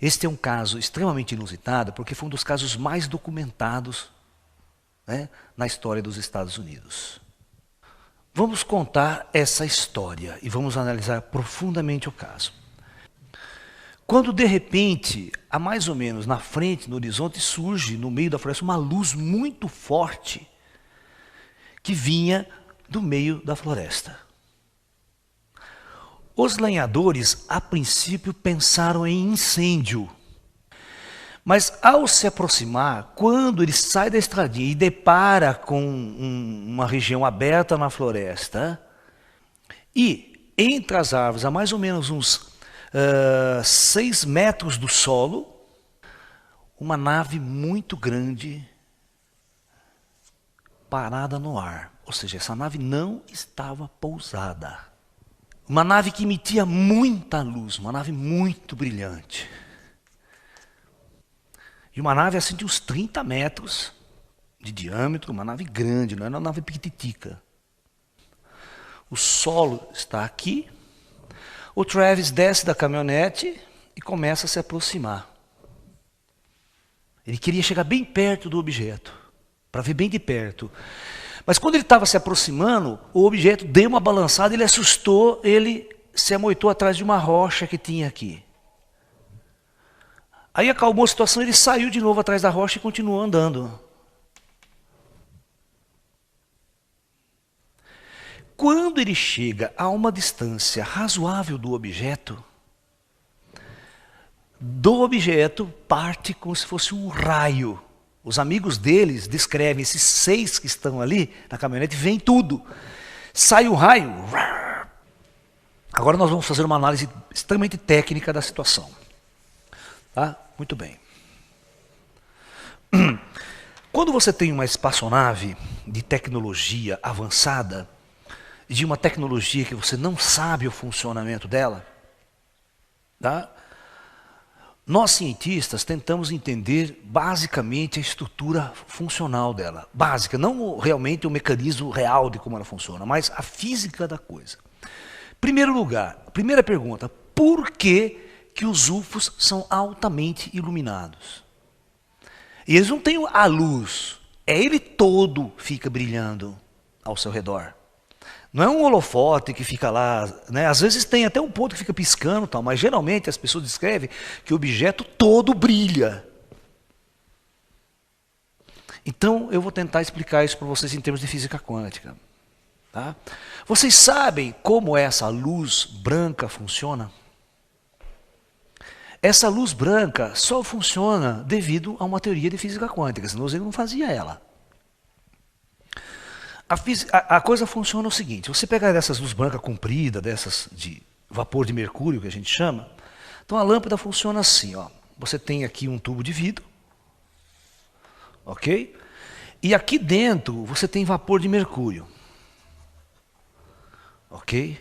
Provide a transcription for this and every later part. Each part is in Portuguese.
Este é um caso extremamente inusitado, porque foi um dos casos mais documentados, né, na história dos Estados Unidos. Vamos contar essa história e vamos analisar profundamente o caso. Quando de repente, a mais ou menos na frente, no horizonte, surge no meio da floresta uma luz muito forte que vinha do meio da floresta. Os lenhadores, a princípio, pensaram em incêndio. Mas ao se aproximar, quando ele sai da estradinha e depara com uma região aberta na floresta, e entre as árvores, a mais ou menos uns 6 metros do solo, uma nave muito grande parada no ar. Ou seja, essa nave não estava pousada. Uma nave que emitia muita luz, uma nave muito brilhante. E uma nave assim de uns 30 metros de diâmetro, uma nave grande, não era uma nave piquititica. O solo está aqui. O Travis desce da caminhonete e começa a se aproximar. Ele queria chegar bem perto do objeto, para ver bem de perto. Mas quando ele estava se aproximando, o objeto deu uma balançada, ele assustou, ele se amoitou atrás de uma rocha que tinha aqui. Aí acalmou a situação, ele saiu de novo atrás da rocha e continuou andando. Quando ele chega a uma distância razoável do objeto parte como se fosse um raio. Os amigos deles descrevem esses 6 que estão ali na caminhonete, vem tudo. Sai um raio. Agora nós vamos fazer uma análise extremamente técnica da situação. Tá? Muito bem. Quando você tem uma espaçonave de tecnologia avançada, de uma tecnologia que você não sabe o funcionamento dela, tá? Nós cientistas tentamos entender basicamente a estrutura funcional dela. Básica, não realmente o mecanismo real de como ela funciona, mas a física da coisa. Primeiro lugar, primeira pergunta, por que os UFOs são altamente iluminados? E eles não têm a luz, ele todo fica brilhando ao seu redor. Não é um holofote que fica lá, né? Às vezes tem até um ponto que fica piscando, tal, mas geralmente as pessoas descrevem que o objeto todo brilha. Então eu vou tentar explicar isso para vocês em termos de física quântica. Tá? Vocês sabem como essa luz branca funciona? Essa luz branca só funciona devido a uma teoria de física quântica, senão ele não fazia ela. A coisa funciona o seguinte, você pegar dessas luz branca comprida, dessas de vapor de mercúrio que a gente chama, então a lâmpada funciona assim, ó. Você tem aqui um tubo de vidro, ok? E aqui dentro você tem vapor de mercúrio, ok?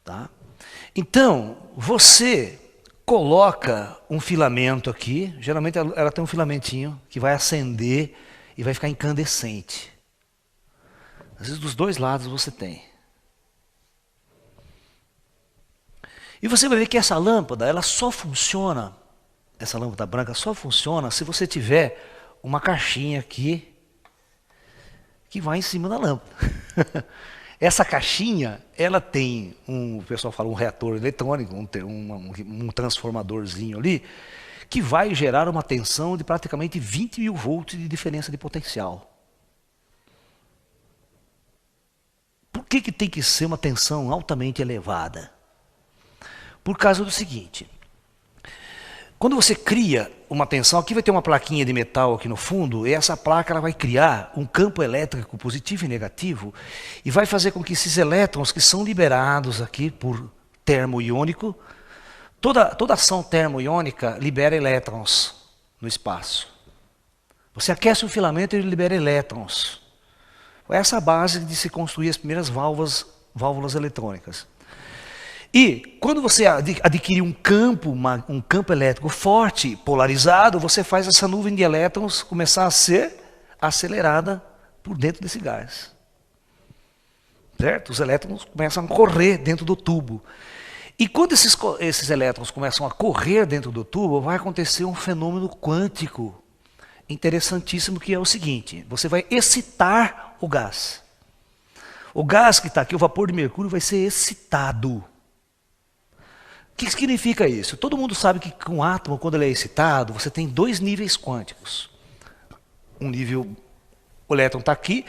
Tá? Então, você coloca um filamento aqui, geralmente ela tem um filamentinho que vai acender e vai ficar incandescente. Às vezes dos dois lados você tem. E você vai ver que essa lâmpada, ela só funciona, essa lâmpada branca só funciona se você tiver uma caixinha aqui que vai em cima da lâmpada. Essa caixinha, ela tem o pessoal fala um reator eletrônico, um transformadorzinho ali, que vai gerar uma tensão de praticamente 20.000 volts de diferença de potencial. Por que tem que ser uma tensão altamente elevada? Por causa do seguinte, quando você cria uma tensão, aqui vai ter uma plaquinha de metal aqui no fundo, e essa placa ela vai criar um campo elétrico positivo e negativo, e vai fazer com que esses elétrons que são liberados aqui por termoiônico, toda ação termoiônica libera elétrons no espaço. Você aquece um filamento e ele libera elétrons. Essa é a base de se construir as primeiras válvulas eletrônicas. E quando você adquirir um campo elétrico forte, polarizado, você faz essa nuvem de elétrons começar a ser acelerada por dentro desse gás. certo? Os elétrons começam a correr dentro do tubo. E quando esses elétrons começam a correr dentro do tubo, vai acontecer um fenômeno quântico interessantíssimo, que é o seguinte: você vai excitar o gás. O gás que está aqui, o vapor de mercúrio, vai ser excitado. O que significa isso? Todo mundo sabe que com um átomo, quando ele é excitado, você tem dois níveis quânticos. Um nível, o elétron está aqui,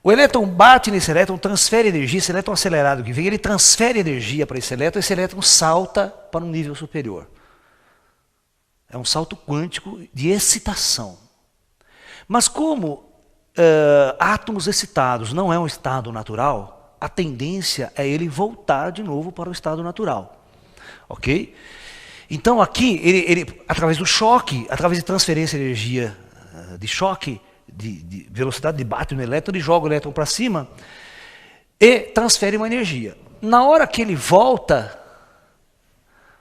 o elétron bate nesse elétron, transfere energia, esse elétron acelerado que vem, ele transfere energia para esse elétron salta para um nível superior. É um salto quântico de excitação. Mas como átomos excitados não é um estado natural, a tendência é ele voltar de novo para o estado natural. Ok? Então aqui, ele através do choque, através de transferência de energia, de choque, de velocidade de bate no elétron, ele joga o elétron para cima e transfere uma energia. Na hora que ele volta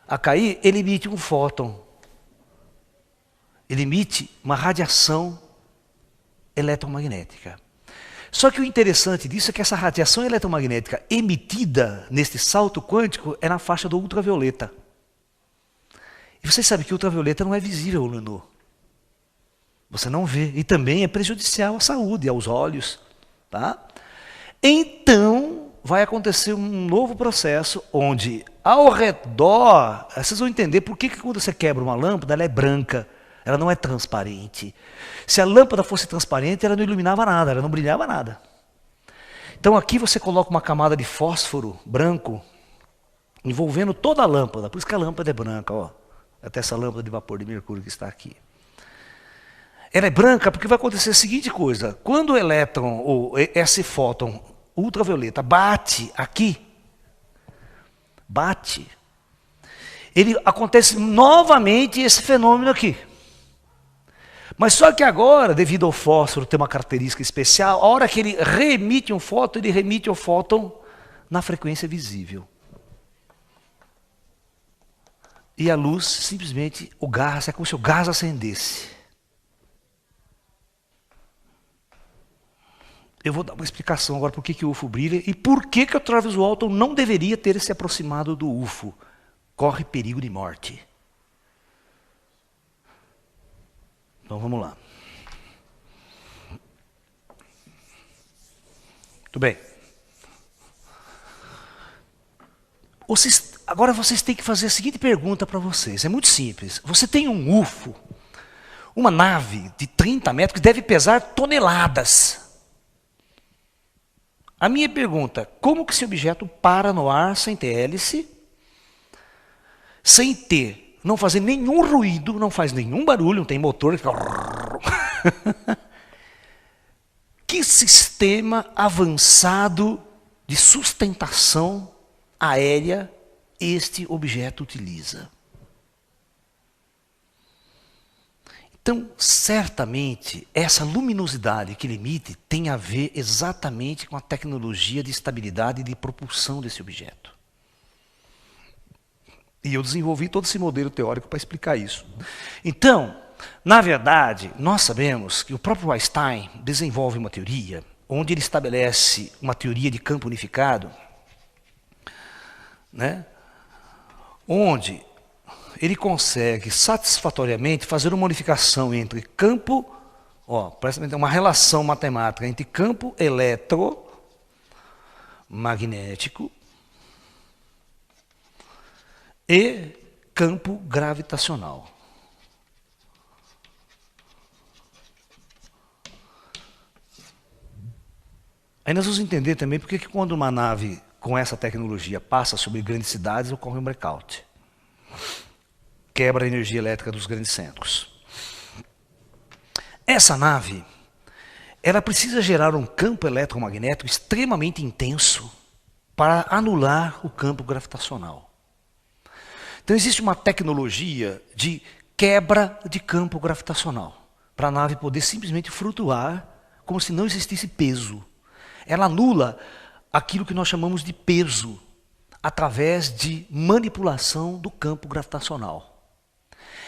a cair, ele emite um fóton. Ele emite uma radiação eletromagnética. Só que o interessante disso é que essa radiação eletromagnética emitida neste salto quântico é na faixa do ultravioleta. E vocês sabem que o ultravioleta não é visível ao olho nu. Você não vê. E também é prejudicial à saúde, aos olhos. Tá? Então, vai acontecer um novo processo onde, ao redor, vocês vão entender por que quando você quebra uma lâmpada, ela é branca. Ela não é transparente. Se a lâmpada fosse transparente, ela não iluminava nada, ela não brilhava nada. Então aqui você coloca uma camada de fósforo branco, envolvendo toda a lâmpada. Por isso que a lâmpada é branca, ó. Até essa lâmpada de vapor de mercúrio que está aqui. Ela é branca porque vai acontecer a seguinte coisa: quando o elétron, ou esse fóton ultravioleta, bate aqui, ele acontece novamente esse fenômeno aqui. Mas só que agora, devido ao fósforo ter uma característica especial, a hora que ele reemite um fóton, ele remite o fóton na frequência visível. E a luz, simplesmente, o gás, é como se o gás acendesse. Eu vou dar uma explicação agora por que o UFO brilha e por que o Travis Walton não deveria ter se aproximado do UFO. Corre perigo de morte. Então vamos lá. Muito bem. Agora vocês têm que fazer a seguinte pergunta para vocês. É muito simples. Você tem um UFO, uma nave de 30 metros que deve pesar toneladas. A minha pergunta: como que esse objeto para no ar sem ter hélice, sem não fazer nenhum ruído, não faz nenhum barulho, não tem motor? Que sistema avançado de sustentação aérea este objeto utiliza? Então, certamente, essa luminosidade que ele emite tem a ver exatamente com a tecnologia de estabilidade e de propulsão desse objeto. E eu desenvolvi todo esse modelo teórico para explicar isso. Então, na verdade, nós sabemos que o próprio Einstein desenvolve uma teoria onde ele estabelece uma teoria de campo unificado, né? Onde ele consegue satisfatoriamente fazer uma unificação entre campo, uma relação matemática entre campo eletromagnético e campo gravitacional. Aí nós vamos entender também porque que quando uma nave com essa tecnologia passa sobre grandes cidades, ocorre um blackout. Quebra a energia elétrica dos grandes centros. Essa nave, ela precisa gerar um campo eletromagnético extremamente intenso para anular o campo gravitacional. Então existe uma tecnologia de quebra de campo gravitacional, para a nave poder simplesmente flutuar como se não existisse peso. Ela anula aquilo que nós chamamos de peso, através de manipulação do campo gravitacional.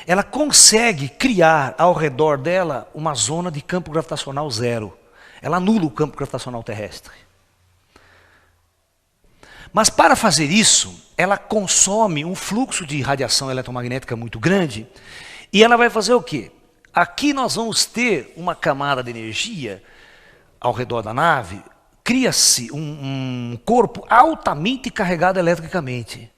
Ela consegue criar ao redor dela uma zona de campo gravitacional zero. Ela anula o campo gravitacional terrestre. Mas para fazer isso, ela consome um fluxo de radiação eletromagnética muito grande, e ela vai fazer o quê? Aqui nós vamos ter uma camada de energia ao redor da nave, cria-se um corpo altamente carregado eletricamente.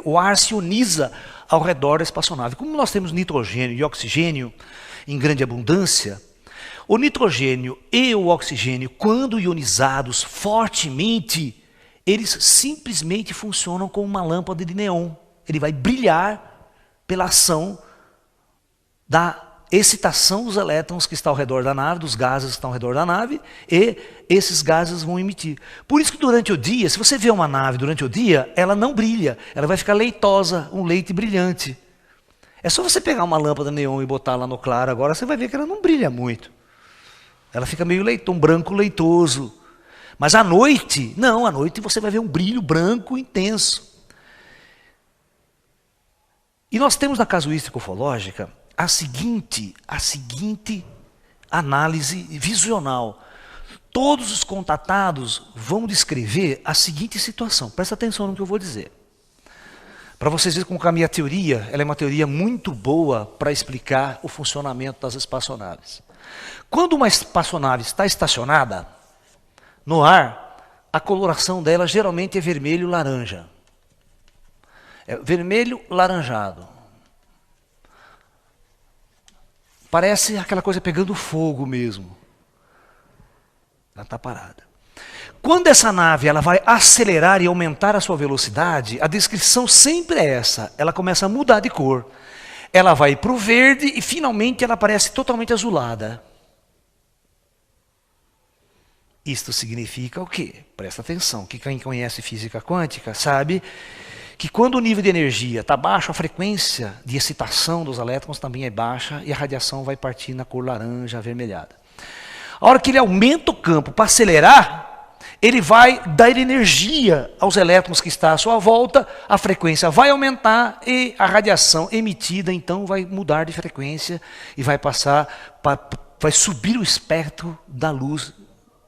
O ar se ioniza ao redor da espaçonave. Como nós temos nitrogênio e oxigênio em grande abundância, o nitrogênio e o oxigênio, quando ionizados fortemente, eles simplesmente funcionam como uma lâmpada de neon. Ele vai brilhar pela ação da excitação dos elétrons que estão ao redor da nave, dos gases que estão ao redor da nave, e esses gases vão emitir. Por isso que durante o dia, se você vê uma nave durante o dia, ela não brilha, ela vai ficar leitosa, um leite brilhante. É só você pegar uma lâmpada neon e botar lá no claro agora, você vai ver que ela não brilha muito. Ela fica meio um branco leitoso. Mas à noite, não, à noite você vai ver um brilho branco intenso. E nós temos na casuística ufológica a seguinte análise visional. Todos os contatados vão descrever a seguinte situação. Presta atenção no que eu vou dizer. Para vocês verem como a minha teoria, ela é uma teoria muito boa para explicar o funcionamento das espaçonaves. Quando uma espaçonave está estacionada no ar, a coloração dela geralmente é vermelho-laranja. É vermelho-laranjado. Parece aquela coisa pegando fogo mesmo. Ela está parada. Quando essa nave ela vai acelerar e aumentar a sua velocidade, a descrição sempre é essa. Ela começa a mudar de cor. Ela vai para o verde e finalmente ela parece totalmente azulada. Isto significa o quê? Presta atenção, que quem conhece física quântica sabe que quando o nível de energia está baixo, a frequência de excitação dos elétrons também é baixa e a radiação vai partir na cor laranja avermelhada. A hora que ele aumenta o campo para acelerar, ele vai dar energia aos elétrons que estão à sua volta, a frequência vai aumentar e a radiação emitida então vai mudar de frequência e vai vai subir o espectro da luz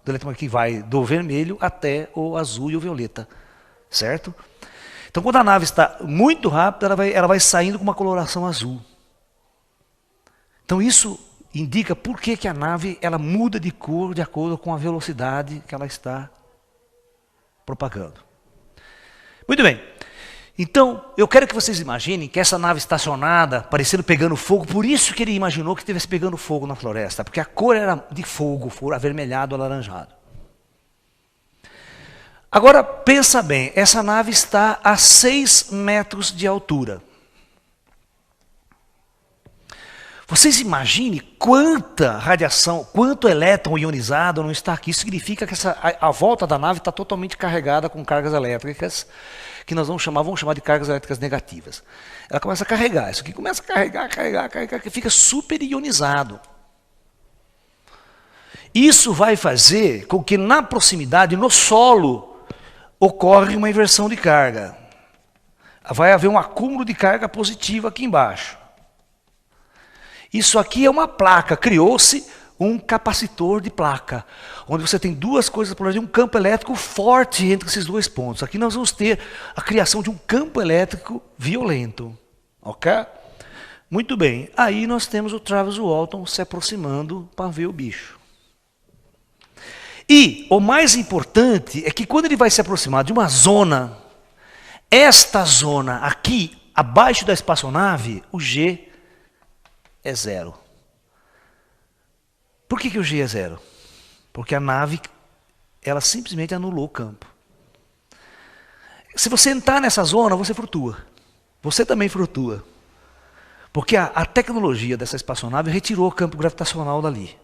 do eletromagnético, que vai do vermelho até o azul e o violeta, certo? Então, quando a nave está muito rápida, ela vai saindo com uma coloração azul. Então, isso indica por que a nave ela muda de cor de acordo com a velocidade que ela está propagando. Muito bem. Então, eu quero que vocês imaginem que essa nave estacionada, parecendo pegando fogo, por isso que ele imaginou que estivesse pegando fogo na floresta, porque a cor era de fogo, avermelhado, alaranjado. Agora, pensa bem, essa nave está a 6 metros de altura. Vocês imaginem quanta radiação, quanto elétron ionizado não está aqui. Isso significa que a volta da nave está totalmente carregada com cargas elétricas, que nós vamos chamar de cargas elétricas negativas. Ela começa a carregar, isso aqui começa a carregar, que fica super ionizado. Isso vai fazer com que na proximidade, no solo, ocorre uma inversão de carga. Vai haver um acúmulo de carga positiva aqui embaixo. Isso aqui é uma placa, criou-se um capacitor de placa, onde você tem duas coisas, por exemplo, um campo elétrico forte entre esses dois pontos. Aqui nós vamos ter a criação de um campo elétrico violento. Ok? Muito bem. Aí nós temos o Travis Walton se aproximando para ver o bicho. E o mais importante é que quando ele vai se aproximar de uma zona, esta zona aqui, abaixo da espaçonave, o G é 0. Por que o G é 0? Porque a nave, ela simplesmente anulou o campo. Se você entrar nessa zona, você flutua. Você também flutua. Porque a tecnologia dessa espaçonave retirou o campo gravitacional dali.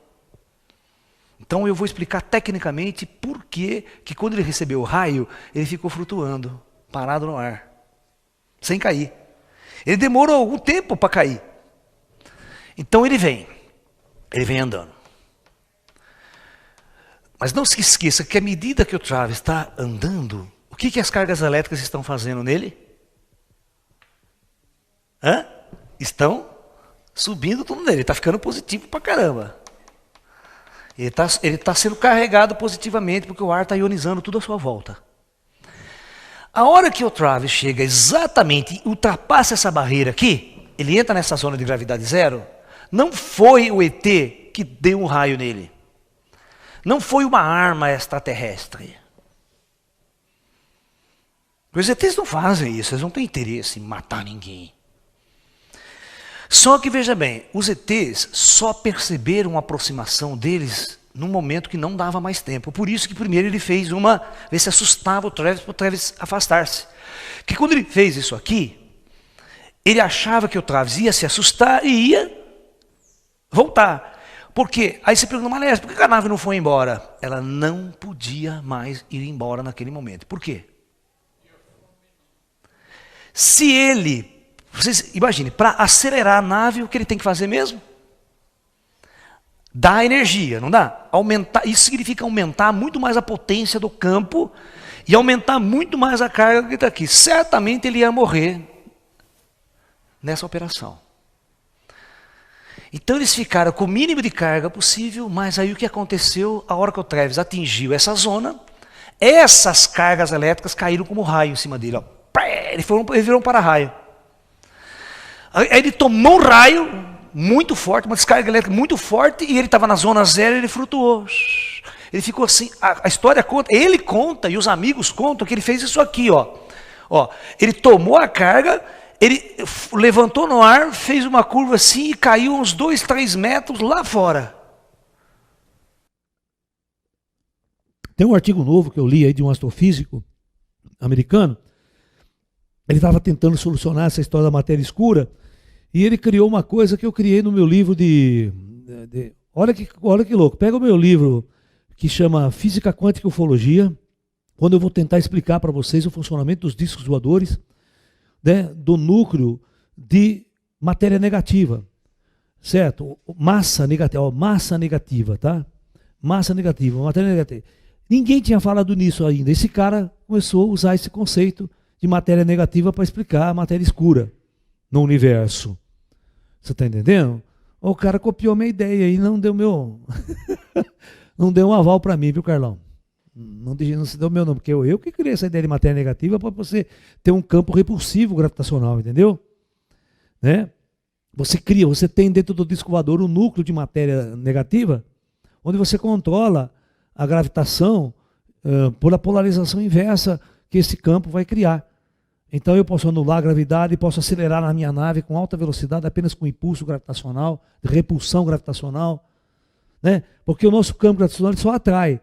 Então eu vou explicar tecnicamente por que quando ele recebeu o raio, ele ficou flutuando, parado no ar, sem cair. Ele demorou algum tempo para cair. Então ele vem andando. Mas não se esqueça que à medida que o Travis está andando, o que as cargas elétricas estão fazendo nele? Estão subindo tudo nele, ele está ficando positivo pra caramba. Ele tá sendo carregado positivamente porque o ar está ionizando tudo à sua volta. A hora que o Travis chega exatamente e ultrapassa essa barreira aqui, ele entra nessa zona de gravidade zero, não foi o ET que deu um raio nele. Não foi uma arma extraterrestre. Os ETs não fazem isso, eles não têm interesse em matar ninguém. Só que, veja bem, os ETs só perceberam a aproximação deles num momento que não dava mais tempo. Por isso que primeiro ele fez ver se assustava o Travis para o Travis afastar-se. Que quando ele fez isso aqui, ele achava que o Travis ia se assustar e ia voltar. Por quê? Aí você pergunta, mas por que a nave não foi embora? Ela não podia mais ir embora naquele momento. Por quê? Se ele, vocês imaginem, para acelerar a nave, o que ele tem que fazer mesmo? Dar energia, não dá? Aumentar, isso significa aumentar muito mais a potência do campo e aumentar muito mais a carga que está aqui. Certamente ele ia morrer nessa operação. Então eles ficaram com o mínimo de carga possível, mas aí o que aconteceu? A hora que o Travis atingiu essa zona, essas cargas elétricas caíram como raio em cima dele. Ó. Ele virou um para-raio. Aí ele tomou um raio muito forte, uma descarga elétrica muito forte, e ele estava na zona zero e ele flutuou. Ele ficou assim, a história conta, ele conta e os amigos contam que ele fez isso aqui, ó. Ele tomou a carga, ele levantou no ar, fez uma curva assim e caiu uns 2, 3 metros lá fora. Tem um artigo novo que eu li aí de um astrofísico americano. Ele estava tentando solucionar essa história da matéria escura e ele criou uma coisa que eu criei no meu livro olha que louco. Pega o meu livro que chama Física Quântica e Ufologia, quando eu vou tentar explicar para vocês o funcionamento dos discos voadores, né, do núcleo de matéria negativa, certo? Massa negativa, tá? Massa negativa, matéria negativa. Ninguém tinha falado nisso ainda. Esse cara começou a usar esse conceito de matéria negativa para explicar a matéria escura no universo. Você está entendendo? O cara copiou minha ideia e não deu não deu um aval para mim, viu, Carlão? Não se deu meu nome, porque eu que criei essa ideia de matéria negativa para você ter um campo repulsivo gravitacional, entendeu? Né? Você tem dentro do disco voador um núcleo de matéria negativa, onde você controla a gravitação por a polarização inversa que esse campo vai criar. Então eu posso anular a gravidade e posso acelerar na minha nave com alta velocidade apenas com impulso gravitacional, repulsão gravitacional, né? Porque o nosso campo gravitacional só atrai.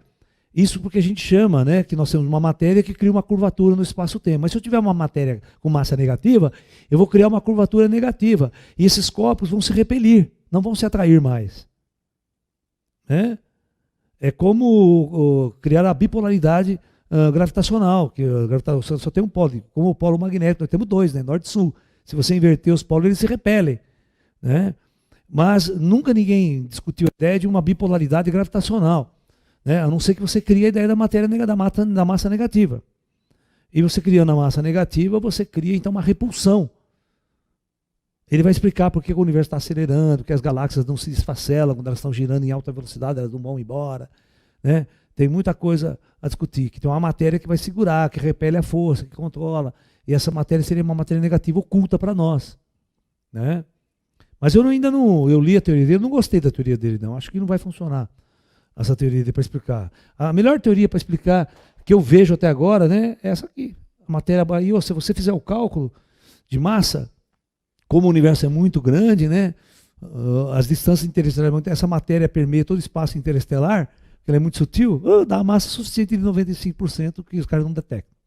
Isso porque a gente chama, né, que nós temos uma matéria que cria uma curvatura no espaço-tempo. Mas se eu tiver uma matéria com massa negativa, eu vou criar uma curvatura negativa. E esses corpos vão se repelir, não vão se atrair mais. Né? É como criar a bipolaridade gravitacional, que a gravitação só tem um polo, como o polo magnético, nós temos 2, né, norte e sul. Se você inverter os polos, eles se repelem. Né? Mas nunca ninguém discutiu a ideia de uma bipolaridade gravitacional. Né? A não ser que você crie a ideia da massa negativa. E você criando a massa negativa, você cria então uma repulsão. Ele vai explicar por que o universo está acelerando, que as galáxias não se desfacelam quando elas estão girando em alta velocidade, elas não vão embora. Né? Tem muita coisa a discutir, que tem uma matéria que vai segurar, que repele a força, que controla. E essa matéria seria uma matéria negativa oculta para nós. Né? Mas eu li a teoria dele, não gostei da teoria dele não, acho que não vai funcionar essa teoria para explicar. A melhor teoria para explicar que eu vejo até agora, né, é essa aqui. A matéria, se você fizer o cálculo de massa, como o universo é muito grande, né, as distâncias interestelares, essa matéria permeia todo o espaço interestelar, ela é muito sutil, dá uma massa suficiente de 95% que os caras não detectam.